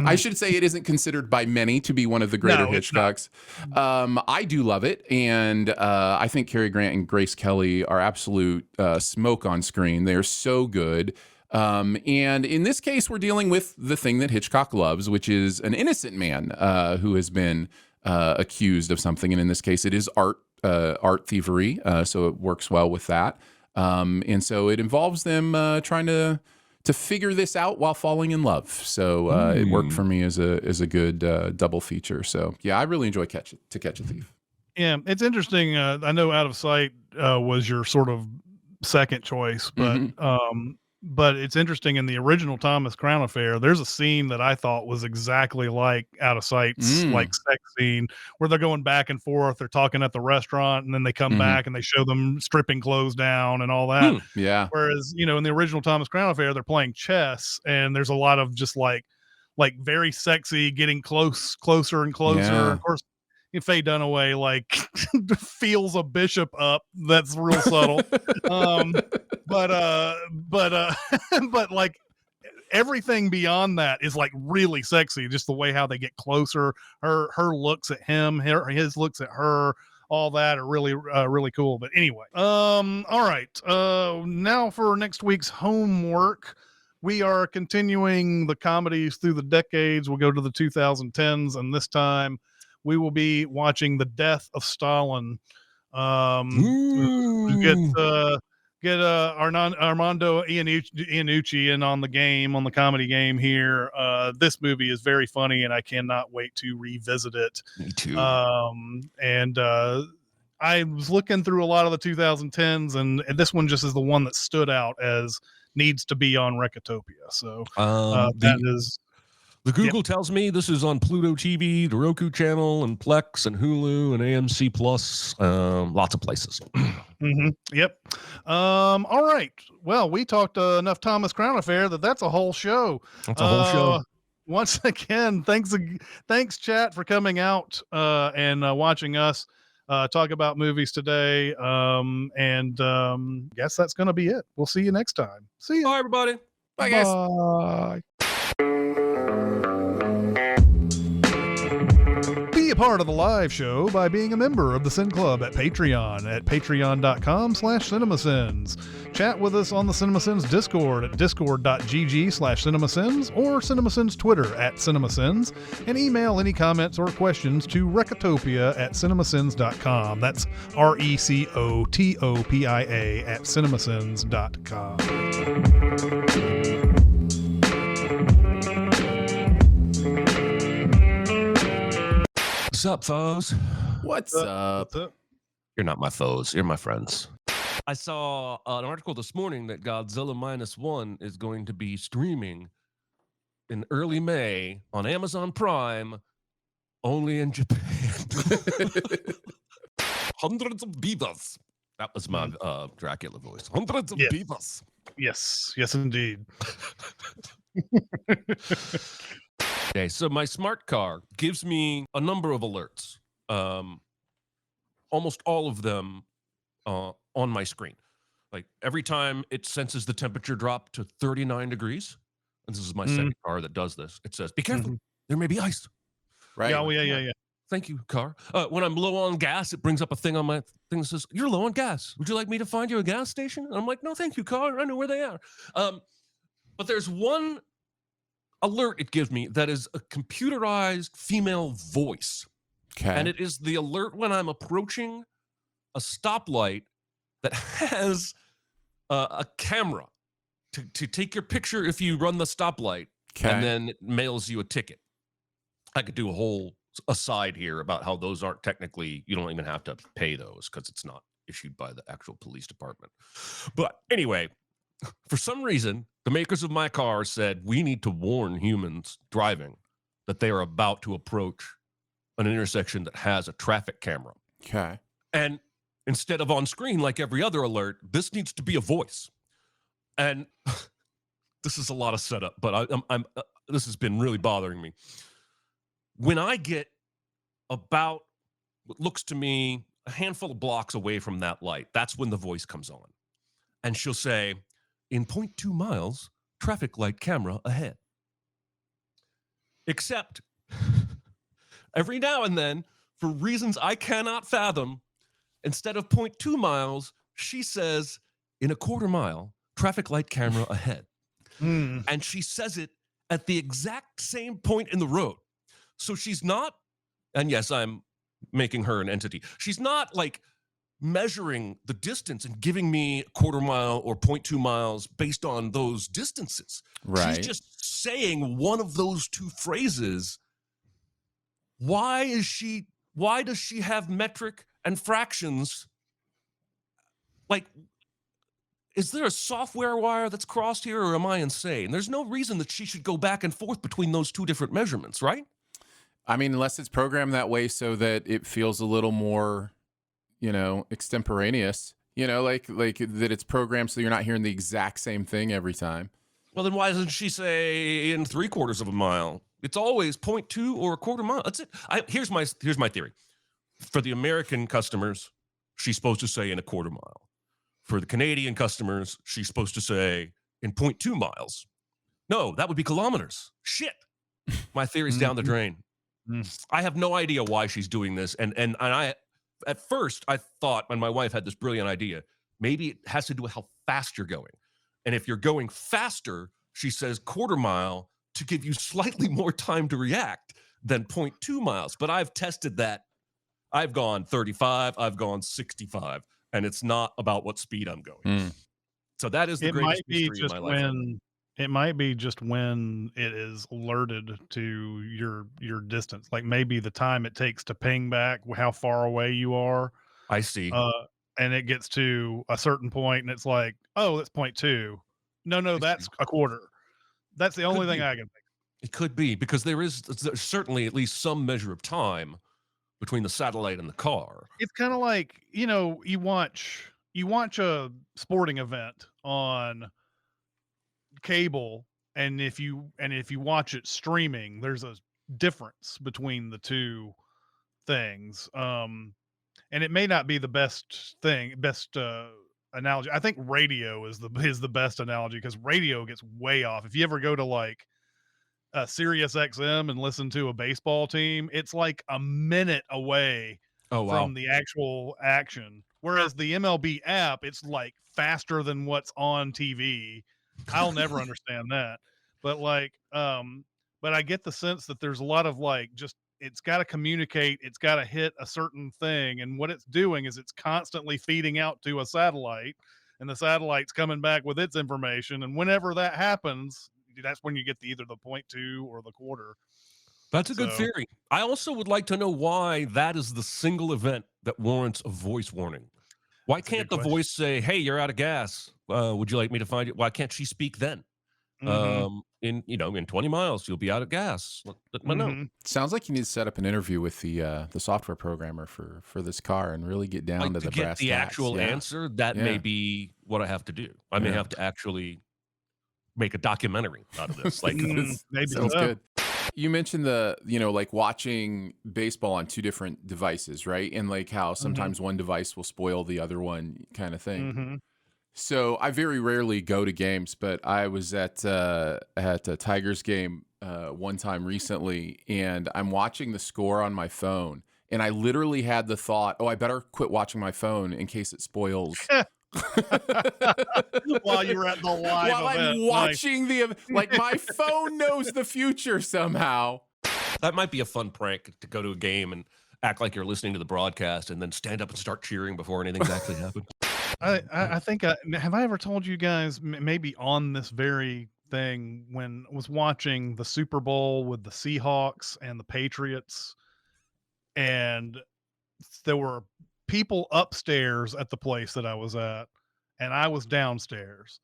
I should say it isn't considered by many to be one of the greater Hitchcocks. I do love it, and I think Cary Grant and Grace Kelly are absolute smoke on screen. They're so good. And in this case, we're dealing with the thing that Hitchcock loves, which is an innocent man who has been accused of something, and in this case, it is art thievery. So it works well with that. And so it involves them trying to figure this out while falling in love. So it worked for me as a good double feature. So yeah, I really enjoy To Catch a Thief. Yeah, it's interesting. I know Out of Sight was your sort of second choice, but it's interesting in the original Thomas Crown Affair, there's a scene that I thought was exactly like Out of Sight's like sex scene where they're going back and forth. They're talking at the restaurant and then they come back and they show them stripping clothes down and all that. Yeah. Whereas, in the original Thomas Crown Affair, they're playing chess and there's a lot of just like very sexy, getting closer and closer. Yeah. Of course, Faye Dunaway like feels a bishop up. That's real subtle. But like everything beyond that is like really sexy. Just the way how they get closer, her looks at him, his looks at her, all that are really, really cool. But anyway, all right. Now for next week's homework, we are continuing the comedies through the decades. We'll go to the 2010s, and this time we will be watching The Death of Stalin. Get Armando Iannucci in on the comedy game here. This movie is very funny, and I cannot wait to revisit it. Me too. And I was looking through a lot of the 2010s, and this one just is the one that stood out as needs to be on Recotopia. So that is. The Google tells me this is on Pluto TV, the Roku channel, and Plex, and Hulu, and AMC Plus, lots of places. Yep. All right. Well, we talked enough Thomas Crown Affair that's a whole show. That's a whole show. Once again, thanks, chat, for coming out and watching us talk about movies today. Guess that's going to be it. We'll see you next time. See you. Bye, everybody. Bye, guys. Bye. Be a part of the live show by being a member of the Sin Club at Patreon at patreon.com/cinemasins. Chat with us on the Cinemasins Discord at discord.gg/cinemasins or Cinemasins Twitter at Cinemasins, and email any comments or questions to Recotopia at cinemasins.com. That's RECOTOPIA at cinemasins.com. What's up, foes? What's up? You're not my foes. You're my friends. I saw an article this morning that Godzilla -1 is going to be streaming in early May on Amazon Prime, only in Japan. Hundreds of beavers. That was my Dracula voice. Hundreds of beavers. Yes, indeed. Okay, so my smart car gives me a number of alerts. Almost all of them on my screen. Like every time it senses the temperature drop to 39 degrees, and this is my second car that does this, it says, "Be careful, there may be ice." Right. Yeah. Thank you, car. When I'm low on gas, it brings up a thing on my thing that says, "You're low on gas. Would you like me to find you a gas station?" And I'm like, "No, thank you, car. I know where they are." But there's one alert it gives me that is a computerized female voice. Okay. And it is the alert when I'm approaching a stoplight that has a camera to take your picture if you run the stoplight, and then it mails you a ticket. I could do a whole aside here about how those aren't technically, you don't even have to pay those because it's not issued by the actual police department. But anyway, for some reason, the makers of my car said we need to warn humans driving that they are about to approach an intersection that has a traffic camera. Okay. And instead of on screen like every other alert, this needs to be a voice. And this is a lot of setup, but this has been really bothering me. When I get about what looks to me a handful of blocks away from that light, that's when the voice comes on. And she'll say, "In 0.2 miles, traffic light camera ahead." Except every now and then, for reasons I cannot fathom, instead of 0.2 miles, she says, "In a 1/4 mile, traffic light camera ahead." And she says it at the exact same point in the road. So she's not, and yes, I'm making her an entity. She's not like measuring the distance and giving me 1/4 mile or 0.2 miles based on those distances. Right. She's just saying one of those two phrases. Why does she have metric and fractions? Like, is there a software wire that's crossed here, or am I insane? There's no reason that she should go back and forth between those two different measurements, right? I mean, unless it's programmed that way so that it feels a little more, extemporaneous, like that it's programmed so you're not hearing the exact same thing every time. Well, then why doesn't she say in 3/4 of a mile? It's always 0.2 or a 1/4 mile. That's it. Here's my theory. For the American customers, she's supposed to say in a 1/4 mile. For the Canadian customers, she's supposed to say in 0.2 miles. No, that would be kilometers. Shit. My theory's down the drain. I have no idea why she's doing this. And I, at first, I thought, when my wife had this brilliant idea, maybe it has to do with how fast you're going. And if you're going faster, she says 1/4 mile to give you slightly more time to react than 0.2 miles. But I've tested that. I've gone 35, I've gone 65, and it's not about what speed I'm going. So that is the greatest mystery in my life. It might be just when it is alerted to your distance, like maybe the time it takes to ping back how far away you are. I see. And it gets to a certain point, and it's like, oh, that's 0.2. No, that's a 1/4. That's the only thing I can think. It could be, because there's certainly at least some measure of time between the satellite and the car. It's kind of like, you watch a sporting event on cable, and if you watch it streaming, there's a difference between the two things. And it may not be the best analogy. I think radio is the best analogy, because radio gets way off. If you ever go to like Sirius XM and listen to a baseball team, it's like a minute away from the actual action. Whereas the MLB app, it's like faster than what's on TV. I'll never understand that. But but I get the sense that there's a lot of it's got to communicate, it's got to hit a certain thing. And what it's doing is it's constantly feeding out to a satellite, and the satellite's coming back with its information. And whenever that happens, that's when you get either the 0.2 or the 1/4. That's a good theory. I also would like to know why that is the single event that warrants a voice warning. Why can't the voice say, "Hey, you're out of gas. Would you like me to find you?" Why can't she speak then? In 20 miles, you'll be out of gas. Let me know. Sounds like you need to set up an interview with the software programmer for this car and really get down to the brass tacks. The actual answer, that may be what I have to do. I may have to actually make a documentary out of this. Maybe sounds good. You mentioned the, like watching baseball on 2 different devices, right? And like how sometimes one device will spoil the other one kind of thing. So I very rarely go to games, but I was at a Tigers game one time recently, and I'm watching the score on my phone, and I literally had the thought, oh, I better quit watching my phone in case it spoils. While you were at the live While event. I'm watching like my phone knows the future somehow. That might be a fun prank, to go to a game and act like you're listening to the broadcast and then stand up and start cheering before anything's actually happened. I think, have I ever told you guys, maybe on this very thing, when I was watching the Super Bowl with the Seahawks and the Patriots, and there were people upstairs at the place that I was at, and I was downstairs.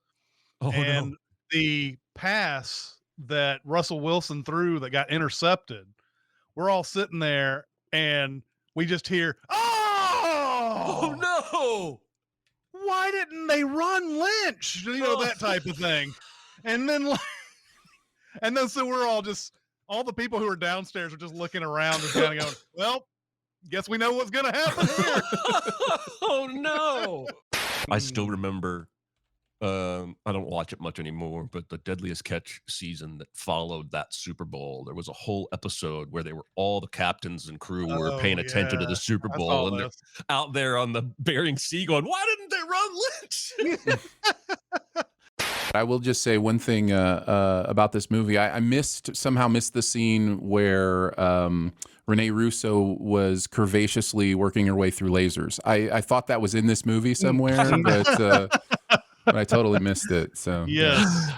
Oh, and no. the pass that Russell Wilson threw that got intercepted, we're all sitting there and we just hear, Oh, no. why didn't they run Lynch? That type of thing. And then, so we're all the people who are downstairs are just looking around and kind of going, well, guess we know what's going to happen here. Oh, no. I still remember, I don't watch it much anymore, but the Deadliest Catch season that followed that Super Bowl, there was a whole episode where all the captains and crew were paying attention to the Super Bowl, and they're out there on the Bering Sea going, why didn't they run Lynch? I will just say one thing about this movie. I somehow missed the scene where Rene Russo was curvaceously working her way through lasers. I thought that was in this movie somewhere, but I totally missed it. So yes.